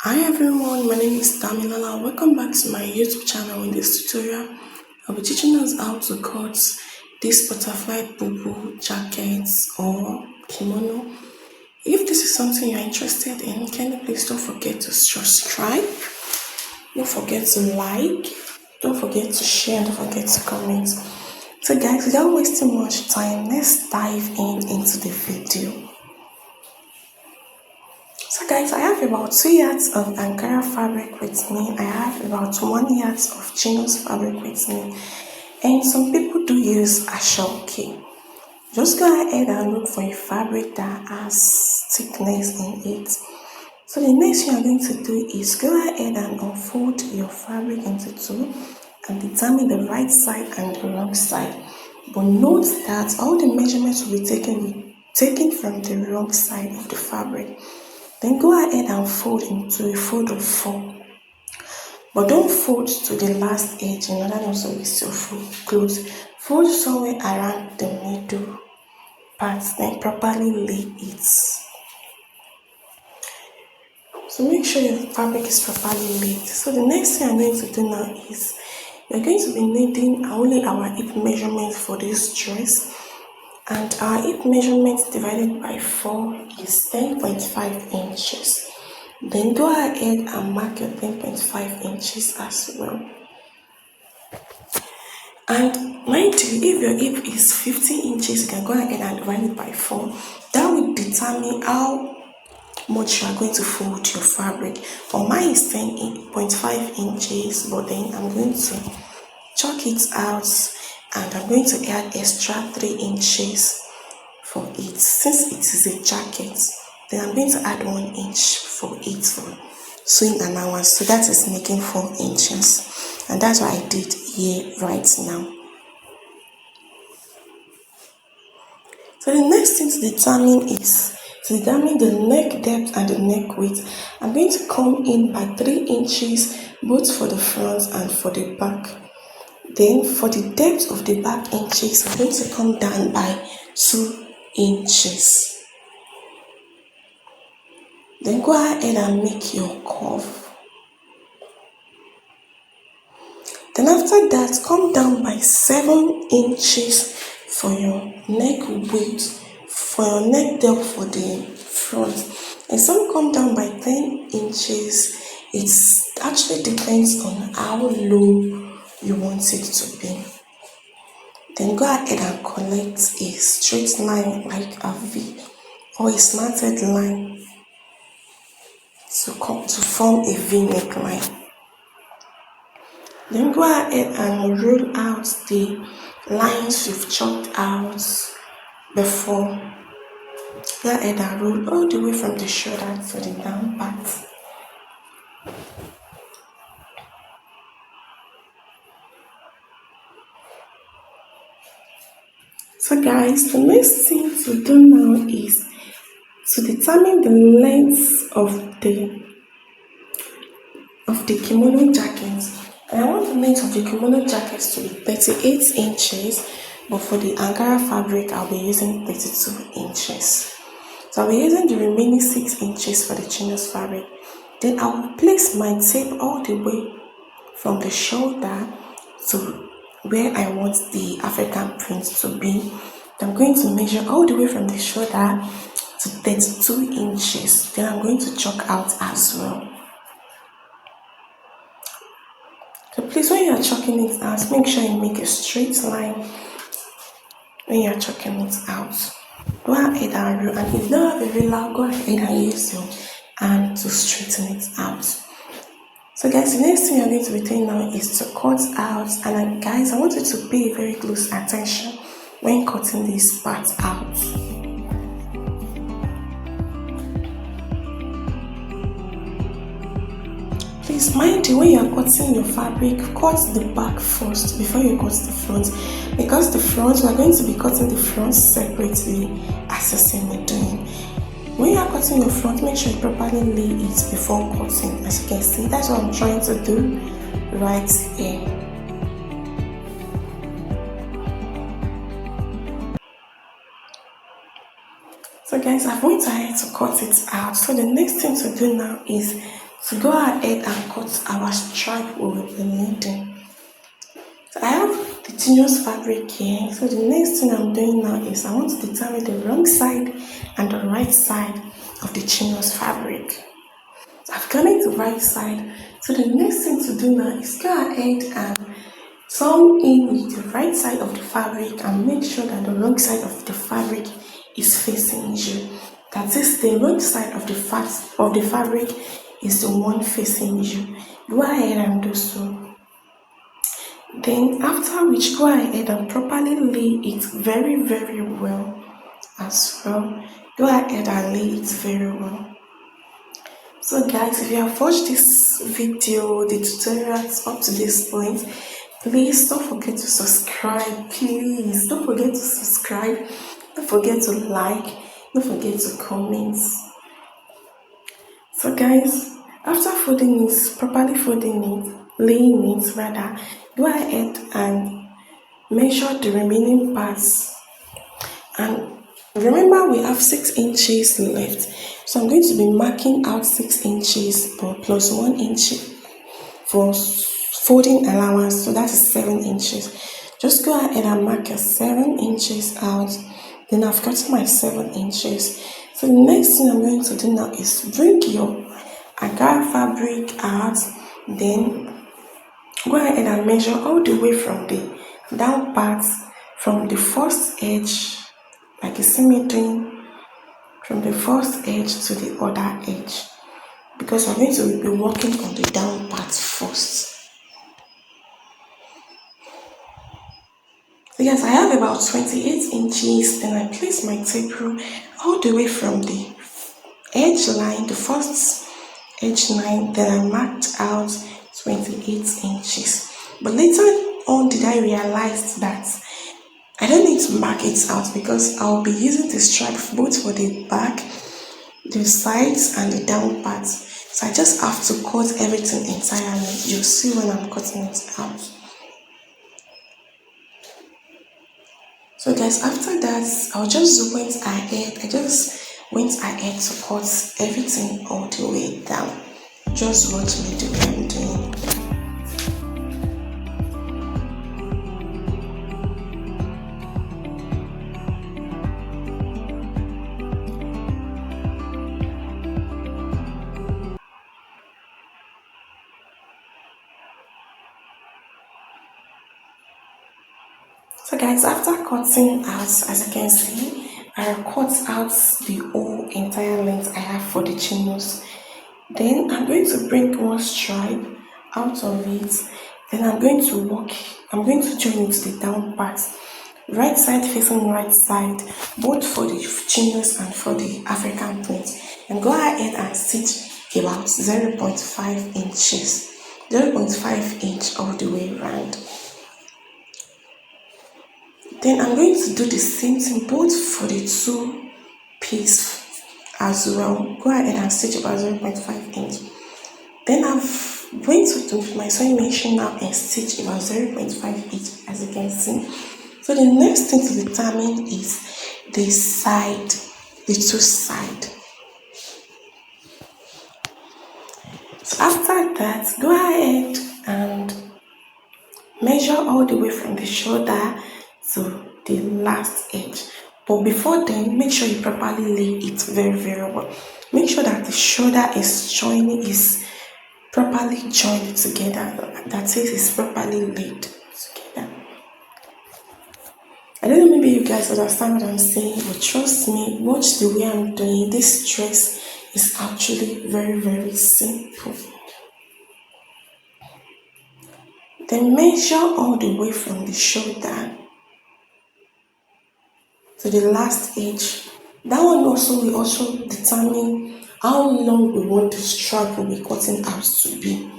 Hi everyone, my name is Damilola. Welcome back to my YouTube channel. In this tutorial, I'll be teaching us how to cut this butterfly bubu jackets or kimono. If this is something you're interested in, can you please don't forget to subscribe, don't forget to like, don't forget to share, and don't forget to comment. So guys, without wasting much time, let's dive into the video. So guys, I have about 2 yards of Ankara fabric with me. I have about 1 yard of chinos fabric with me. And some people do use ashoke. Just go ahead and look for a fabric that has thickness in it. So the next thing you're going to do is go ahead and unfold your fabric into two and determine the right side and the wrong side. But note that all the measurements will be taken from the wrong side of the fabric. Then go ahead and fold into a fold of 4. But don't fold to the last edge in order not to waste your clothes. Fold somewhere around the middle part, then properly lay it. So make sure your fabric is properly laid. So the next thing I'm going to do now is we're going to be needing only our hip measurement for this dress. And our hip measurement divided by 4 is 10.5 inches. Then go ahead and mark your 10.5 inches as well. And mind you, if your hip is 50 inches, you can go ahead and divide it by 4. That will determine how much you are going to fold your fabric. For mine is 10.5 inches, but then I'm going to chalk it out and I'm going to add extra 3 inches for it. Since it is a jacket, then I'm going to add 1 inch for it for sewing allowance. So that is making 4 inches. And that's what I did here right now. So the next thing to determine is to determine the neck depth and the neck width. I'm going to come in by 3 inches both for the front and for the back. Then for the depth of the back inches, I'm going to come down by 2 inches. Then go ahead and make your curve. Then after that, come down by 7 inches for your neck width, for your neck depth for the front. And some come down by 10 inches. It actually depends on how low you want it to be. Then go ahead and collect a straight line like a V or a slanted line to form a V neckline. Then go ahead and roll out the lines you've chalked out before. Go ahead and roll all the way from the shoulder to the down part. So guys, the next thing to do now is to determine the length of the kimono jacket. And I want the length of the kimono jacket to be 38 inches, but for the Ankara fabric, I'll be using 32 inches. So I'll be using the remaining 6 inches for the chinos fabric. Then I will place my tape all the way from the shoulder to where I want the African print to be. I'm going to measure all the way from the shoulder to 32 inches. Then I'm going to chalk out as well. So please, when you are chalking it out, make sure you make a straight line when you are chalking it out. Go ahead and roll, and if you don't have a ruler, go ahead and use your hand to straighten it out. So guys, the next thing you're going to be doing now is to cut out. And guys, I want you to pay very close attention when cutting this part out. Please mind you, when you are cutting your fabric, cut the back first before you cut the front, because the front, we are going to be cutting the front separately as the same we're doing. When you are cutting your front, make sure you properly lay it before cutting. As you can see, that's what I'm trying to do right here. So guys, I've went ahead to cut it out. So the next thing to do now is to go ahead and cut our stripe we will be needing. So I have the tenuous fabric here. So the next thing I'm doing now is I want to determine the wrong side and the right side of the tenuous fabric. So I've gotten it the right side. So the next thing to do now is go ahead and turn in with the right side of the fabric and make sure that the wrong side of the fabric is facing you. That is, the wrong side of the fabric is the one facing you. Go ahead and do so. Then after which, go ahead and properly lay it very very well as well. Go ahead and lay it very well. So guys, if you have watched this video, the tutorials up to this point, please don't forget to subscribe. Please don't forget to subscribe. Don't forget to like. Don't forget to comment. So guys, after folding it, properly folding it, laying it rather, go ahead and measure the remaining parts. And remember, we have 6 inches left, so I'm going to be marking out 6 inches plus 1 inch for folding allowance, so that is 7 inches. Just go ahead and mark your 7 inches out. Then I've got my 7 inches. So the next thing I'm going to do now is bring your agar fabric out. Then go ahead and measure all the way from the down part, from the first edge, like you see me doing, from the first edge to the other edge, because we're going to be working on the down part first. So yes, I have about 28 inches. Then I place my tape rule all the way from the edge line, the first edge line. Then I marked out 28 inches. But later on did I realize that I don't need to mark it out, because I'll be using the stripe both for the back, the sides and the down part. So I just have to cut everything entirely. You'll see when I'm cutting it out. So guys, after that, I just went ahead to cut everything all the way down. Just watch me do what I'm doing. So guys, after cutting out, as you can see, I cut out the whole entire length I have for the chinos. Then I'm going to bring one stripe out of it. Then I'm going to join it to the down part. Right side facing right side, both for the chinos and for the African print. And go ahead and stitch about 0.5 inches. 0.5 inch all the way around. Then I'm going to do the same thing both for the two piece as well. Go ahead and stitch about 0.5 inch. Then I'm going to do my sewing machine now and stitch about 0.5 inch, as you can see. So the next thing to determine is the side, the two side. So after that, go ahead and measure all the way from the shoulder to the last edge. But before then, make sure you properly lay it very very well. Make sure that the shoulder is properly joined together. That is, it's properly laid together. I don't know, maybe you guys understand what I'm saying, but trust me, watch the way I'm doing. This dress is actually very very simple. Then measure all the way from the shoulder to the last edge. That one also will also determine how long we want the strap we'll be cutting out to be.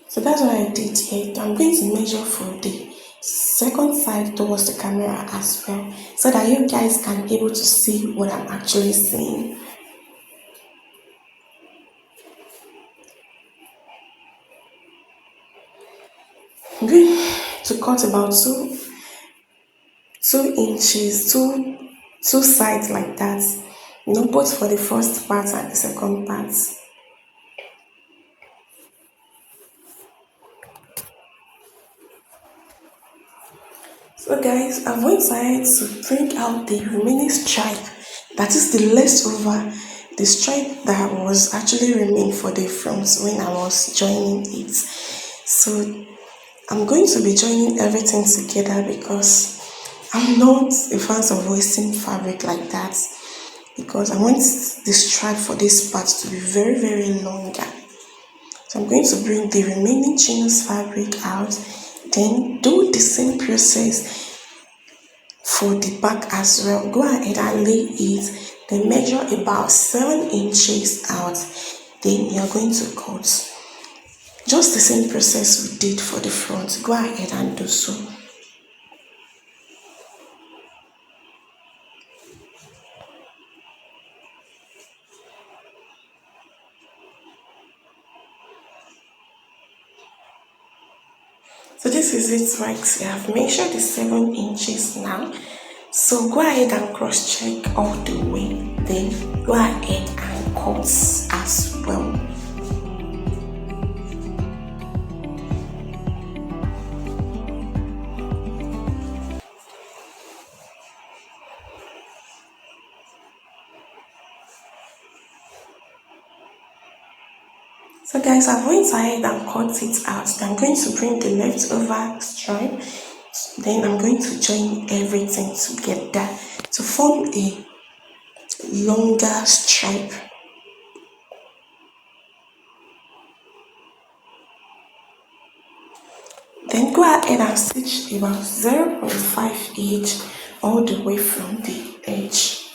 So that's what I did here. I'm going to measure for the second side towards the camera as well, so that you guys can be able to see what I'm actually saying. I'm going to cut about 2 inches, two sides like that, both for the first part and the second part. So guys, I've went ahead to bring out the remaining stripe, that is the leftover, the stripe that was actually remain for the front when I was joining it. So I'm going to be joining everything together because I'm not a fan of wasting fabric like that, because I want the stripe for this part to be very very longer. So I'm going to bring the remaining chinos fabric out, then do the same process for the back as well. Go ahead and lay it, then measure about 7 inches out, then you're going to cut. Just the same process we did for the front. Go ahead and do so. So this is it right here. I've measured the 7 inches now. So go ahead and cross check all the way. Then go ahead and cut as well. So guys, I've went ahead and cut it out. I'm going to bring the leftover stripe. Then I'm going to join everything together to form a longer stripe. Then go ahead and stitch about 0.5 each all the way from the edge.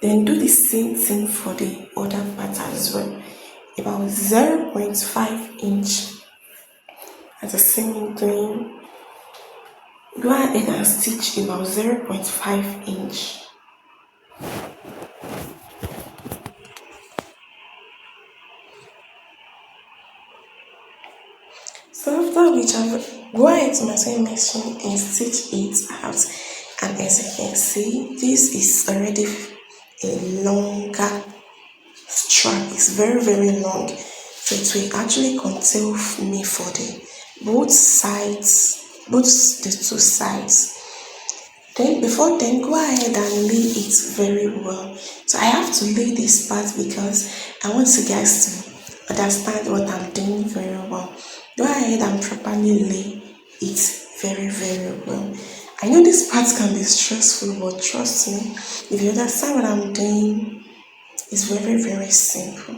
Then do the same thing for the other part as well. About 0.5 inch at the same time. Go ahead and stitch about 0.5 inch. So after which I go ahead to my sewing machine and stitch it out, and as you can see, this is already a longer strap. It's very very long, so it will actually contain me for the both sides, both the two sides. Then before then, go ahead and lay it very well. So I have to lay this part because I want you guys to understand what I'm doing very well. Go ahead and properly lay it very very well. I know this part can be stressful, but trust me, if you understand what I'm doing, it's very very simple.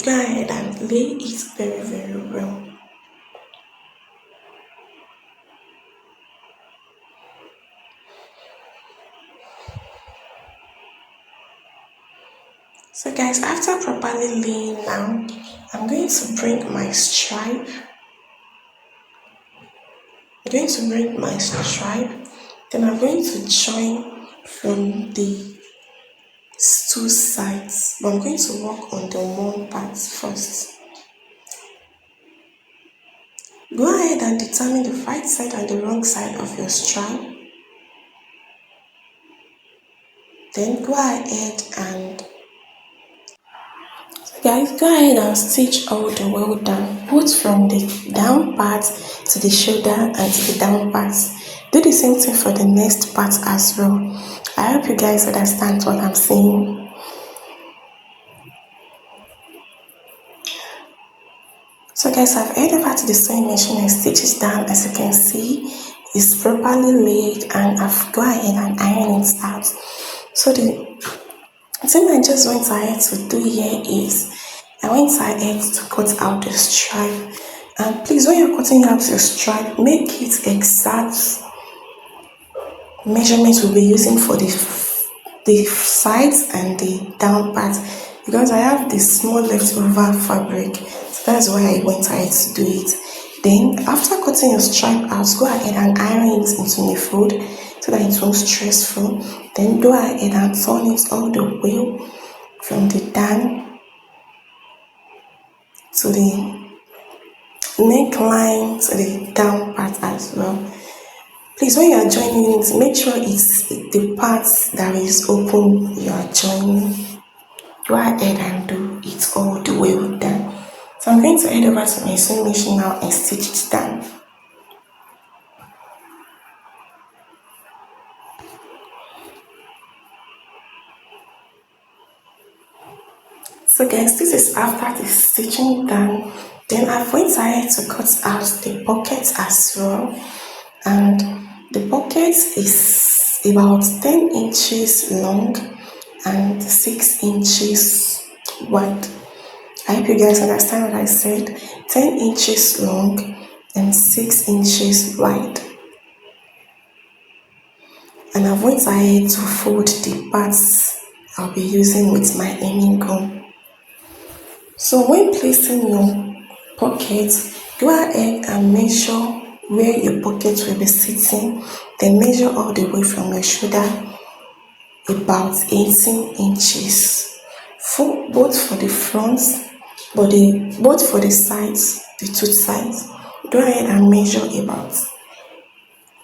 Go ahead and lay it very very well. So guys, after properly laying now, I'm going to bring my stripe. I'm going to bring my stripe. Then I'm going to join from the two sides. But I'm going to work on the one part first. Go ahead and determine the right side and the wrong side of your stripe. Then go ahead and guys, go ahead and stitch all the way down, both from the down part to the shoulder and to the down part. Do the same thing for the next part as well. I hope you guys understand what I'm saying. So guys, I've headed over to the sewing machine and stitched it down. As you can see, it's properly laid, and I've go ahead and iron it out. So the thing I just went ahead to do here is I went ahead to cut out the stripe. And please, when you're cutting out your stripe, make it exact measurements we'll be using for the sides and the down part, because I have this small leftover fabric, so that's why I went ahead to do it. Then after cutting your stripe out, go ahead and iron it into a fold so that it won't stressful. Then go ahead and turn it all the way from the down to the neckline to the down part as well. Please, when you are joining it, make sure it's the part that is open you are joining. Go ahead and do it all the way with that. So I'm going to head over to my sewing machine now and stitch it down. So guys, this is after the stitching done. Then I've went ahead to cut out the pocket as well, and the pocket is about 10 inches long and 6 inches wide. I hope you guys understand what I said. 10 inches long and 6 inches wide. And I've went ahead to fold the parts I'll be using with my hemming gun. So when placing your pocket, go ahead and measure where your pocket will be sitting. Then measure all the way from your shoulder about 18 inches. Both for the front, both for the sides, the two sides. Go ahead and measure about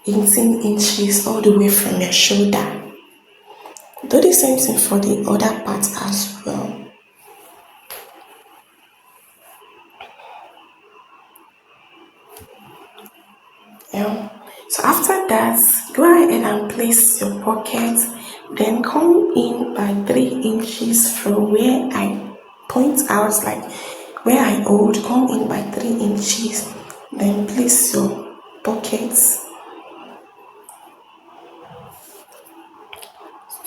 18 inches all the way from your shoulder. Do the same thing for the other part as well. So after that, go ahead and place your pocket, then come in by 3 inches from where I point out, like where I hold, come in by 3 inches, then place your pockets.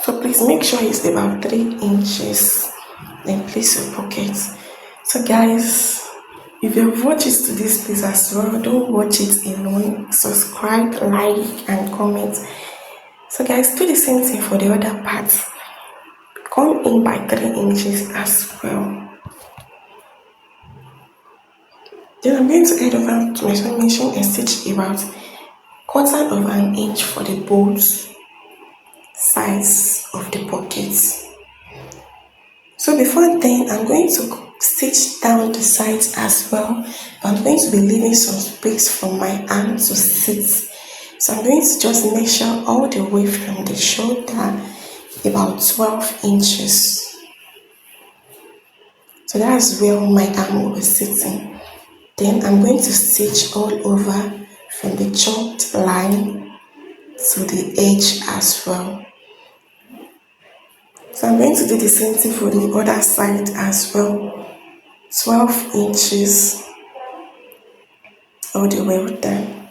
So please make sure it's about 3 inches, then place your pockets. So guys, if you've watched it to this place as well, don't watch it alone. Subscribe, like, and comment. So guys, do the same thing for the other parts. Come in by 3 inches as well. Then I'm going to head over to my sewing machine and stitch about 1/4 of an inch for the both sides of the pockets. So before then, I'm going to stitch down the sides as well. I'm going to be leaving some space for my arm to sit. So I'm going to just measure all the way from the shoulder about 12 inches. So that's where my arm will be sitting. Then I'm going to stitch all over from the chalked line to the edge as well. So I'm going to do the same thing for the other side as well. 12 inches all the way down.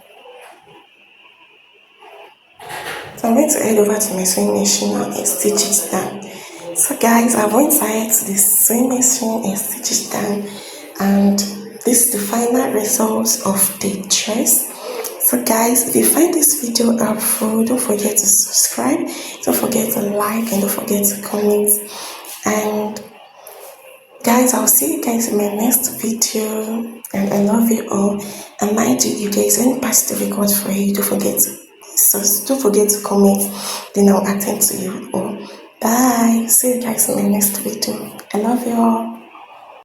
So I'm going to head over to my sewing machine now and stitch it down. So guys, I went ahead to the sewing machine and stitch it down, and this is the final result of the dress. So guys, if you find this video helpful, don't forget to subscribe, don't forget to like, and don't forget to comment. And guys, I'll see you guys in my next video, and I love you all. And mind you guys, any parts to record for you, don't forget to comment, then I'll attend to you all. Bye. See you guys in my next video. I love you all.